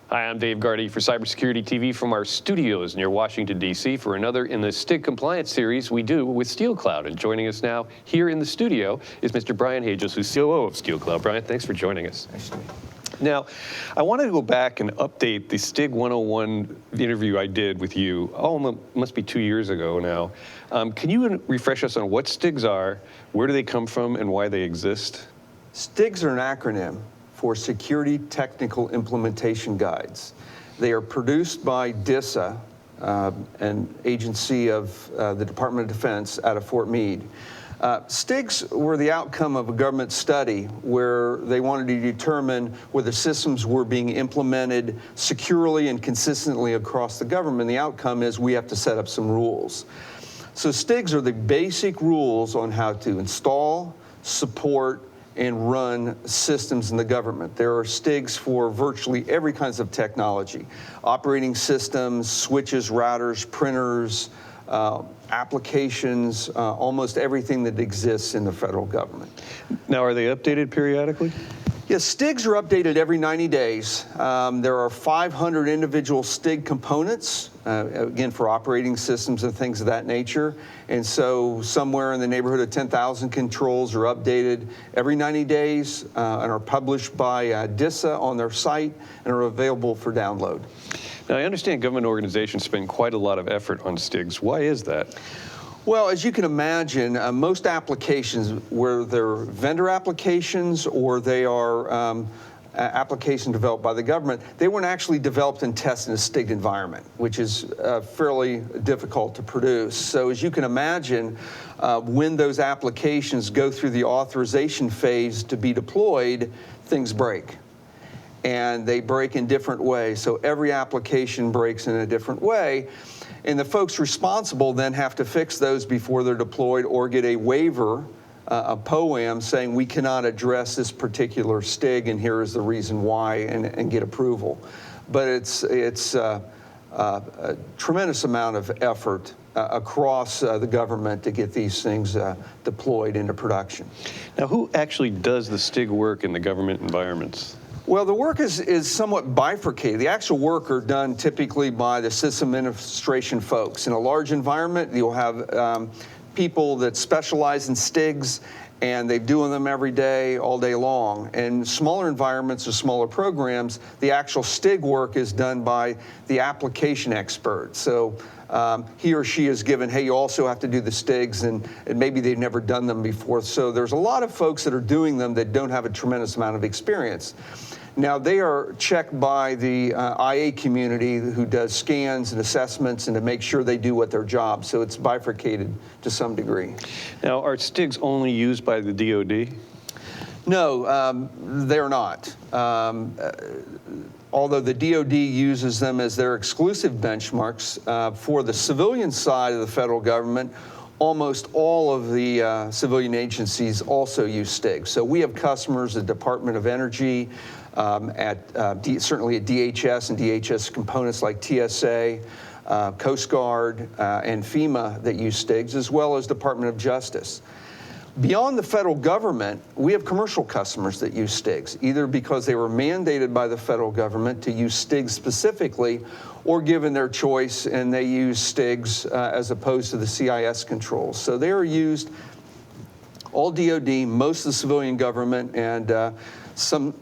Hi, I'm Dave Gardy for Cybersecurity TV from our studios near Washington, D.C. for another in the STIG compliance series we do with SteelCloud. And joining us now here in the studio is Mr. Brian Hagels, who's COO of SteelCloud. Brian, thanks for joining us. Nice to meet you. Now, I wanted to go back and update the STIG 101 interview I did with you, must be 2 years ago now. Can you refresh us on what STIGs are, where do they come from, and why they exist? STIGs are an acronym for Security Technical Implementation Guides. They are produced by DISA, an agency of the Department of Defense out of Fort Meade. STIGs were the outcome of a government study where they wanted to determine whether systems were being implemented securely and consistently across the government. The outcome is we have to set up some rules. So STIGs are the basic rules on how to install, support, and run systems in the government. There are STIGs for virtually every kinds of technology: operating systems, switches, routers, printers, applications, almost everything that exists in the federal government. Now, are they updated periodically? Yes, STIGs are updated every 90 days. There are 500 individual STIG components, again, for operating systems and things of that nature. And so somewhere in the neighborhood of 10,000 controls are updated every 90 days and are published by DISA on their site and are available for download. Now, I understand government organizations spend quite a lot of effort on STIGs. Why is that? Well, as you can imagine, most applications, whether they're vendor applications or they are applications developed by the government, they weren't actually developed and tested in a STIG environment, which is fairly difficult to produce. So as you can imagine, when those applications go through the authorization phase to be deployed, things break. And they break in different ways. So every application breaks in a different way. And the folks responsible then have to fix those before they're deployed or get a waiver, a POAM, saying we cannot address this particular STIG and here is the reason why, and get approval. But it's a tremendous amount of effort across the government to get these things deployed into production. Now, who actually does the STIG work in the government environments? Well, the work is somewhat bifurcated. The actual work are done typically by the system administration folks. In a large environment, you'll have people that specialize in STIGs, and they're doing them every day, all day long. In smaller environments or smaller programs, the actual STIG work is done by the application expert. So he or she is given, hey, you also have to do the STIGs, and maybe they've never done them before. So there's a lot of folks that are doing them that don't have a tremendous amount of experience. Now, they are checked by the IA community who does scans and assessments and to make sure they do what their job. So it's bifurcated to some degree. Now, are STIGs only used by the DoD? No, they're not. Although the DoD uses them as their exclusive benchmarks, for the civilian side of the federal government, almost all of the civilian agencies also use STIG. So we have customers at Department of Energy, certainly at DHS and DHS components like TSA, Coast Guard, and FEMA that use STIGs, as well as Department of Justice. Beyond the federal government, we have commercial customers that use STIGs, either because they were mandated by the federal government to use STIGs specifically, or given their choice and they use STIGs as opposed to the CIS controls. So they are used all DoD, most of the civilian government, and some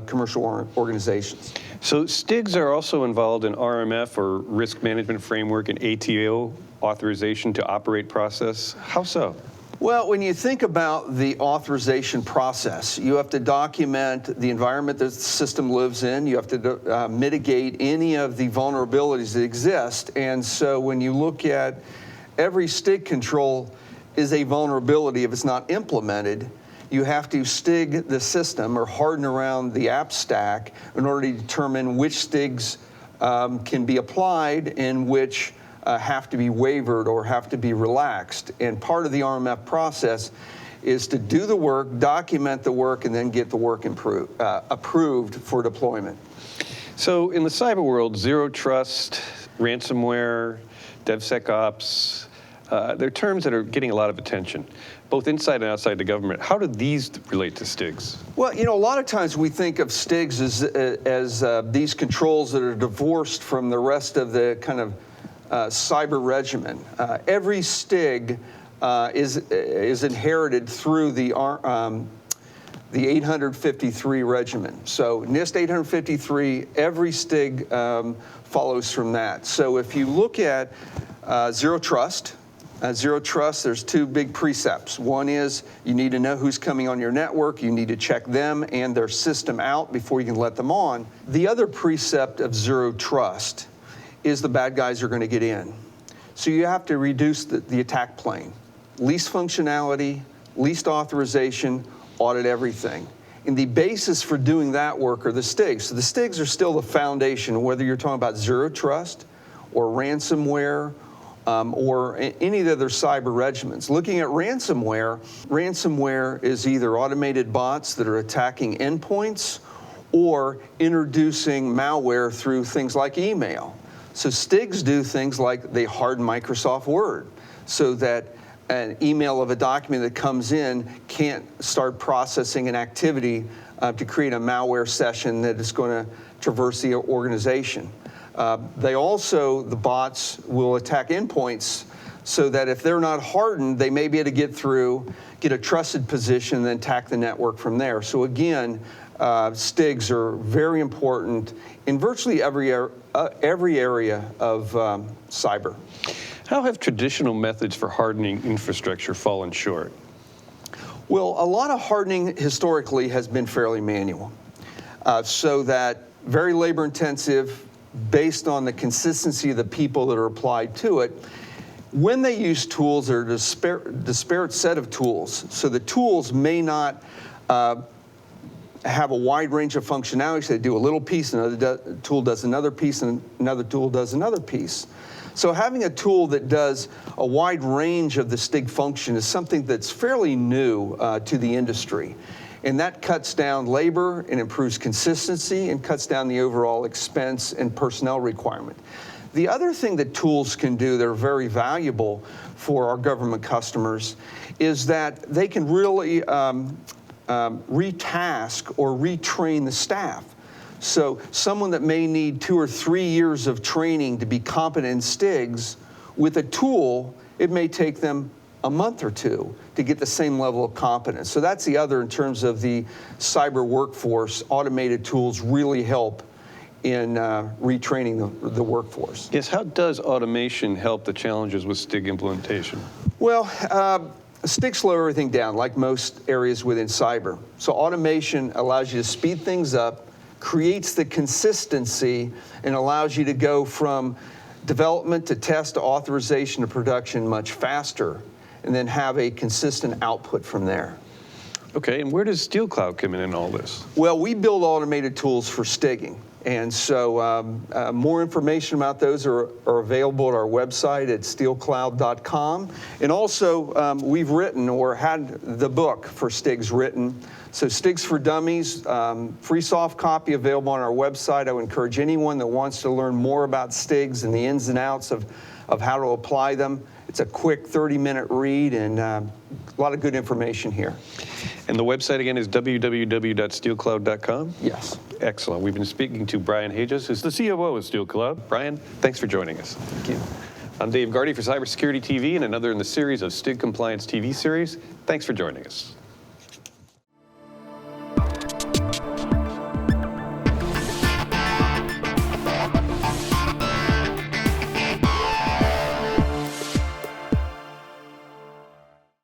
commercial organizations. So STIGs are also involved in RMF, or Risk Management Framework, and ATO authorization to operate process. How so? Well, when you think about the authorization process, you have to document the environment that the system lives in. You have to mitigate any of the vulnerabilities that exist. And so when you look at every STIG control is a vulnerability if it's not implemented, you have to STIG the system or harden around the app stack in order to determine which STIGs can be applied and which have to be wavered or have to be relaxed. And part of the RMF process is to do the work, document the work, and then get the work approved for deployment. So in the cyber world, zero trust, ransomware, DevSecOps, They're terms that are getting a lot of attention, both inside and outside the government. How do these relate to STIGs? Well, you know, a lot of times we think of STIGs as these controls that are divorced from the rest of the kind of cyber regimen. Every STIG is inherited through the 853 regimen. So NIST 853, every STIG follows from that. So if you look at Zero Trust, there's two big precepts. One is you need to know who's coming on your network. You need to check them and their system out before you can let them on. The other precept of Zero Trust is the bad guys are going to get in. So you have to reduce the attack plane. Least functionality, least authorization, audit everything. And the basis for doing that work are the STIGs. So the STIGs are still the foundation, whether you're talking about Zero Trust or ransomware, or any of the other cyber regimens. Looking at ransomware, ransomware is either automated bots that are attacking endpoints or introducing malware through things like email. So STIGs do things like they harden Microsoft Word so that an email of a document that comes in can't start processing an activity to create a malware session that is going to traverse the organization. The bots will attack endpoints so that if they're not hardened, they may be able to get through, get a trusted position, and then attack the network from there. So again, STIGs are very important in virtually every area of cyber. How have traditional methods for hardening infrastructure fallen short? Well, a lot of hardening historically has been fairly manual, so that very labor intensive, based on the consistency of the people that are applied to it. When they use tools, they're a disparate set of tools. So the tools may not have a wide range of functionality. So they do a little piece, another tool does another piece, and another tool does another piece. So having a tool that does a wide range of the STIG function is something that's fairly new to the industry. And that cuts down labor and improves consistency and cuts down the overall expense and personnel requirement. The other thing that tools can do that are very valuable for our government customers is that they can really retask or retrain the staff. So someone that may need 2 or 3 years of training to be competent in STIGs, with a tool, it may take them a month or two to get the same level of competence. So that's the other in terms of the cyber workforce. Automated tools really help in retraining the workforce. Yes, how does automation help the challenges with STIG implementation? Well, STIGs slow everything down, like most areas within cyber. So automation allows you to speed things up, creates the consistency, and allows you to go from development to test to authorization to production much faster, and then have a consistent output from there. Okay, and where does SteelCloud come in all this? Well, we build automated tools for STIGing. And so more information about those are available at our website at SteelCloud.com. And also, we've written or had the book for STIGs written. So STIGs for Dummies, free soft copy available on our website. I would encourage anyone that wants to learn more about STIGs and the ins and outs of how to apply them. It's a quick 30-minute read and a lot of good information here. And the website again is www.steelcloud.com? Yes. Excellent. We've been speaking to Brian Hages, who's the COO of SteelCloud. Brian, thanks for joining us. Thank you. I'm Dave Gardy for Cybersecurity TV and another in the series of STIG Compliance TV series. Thanks for joining us.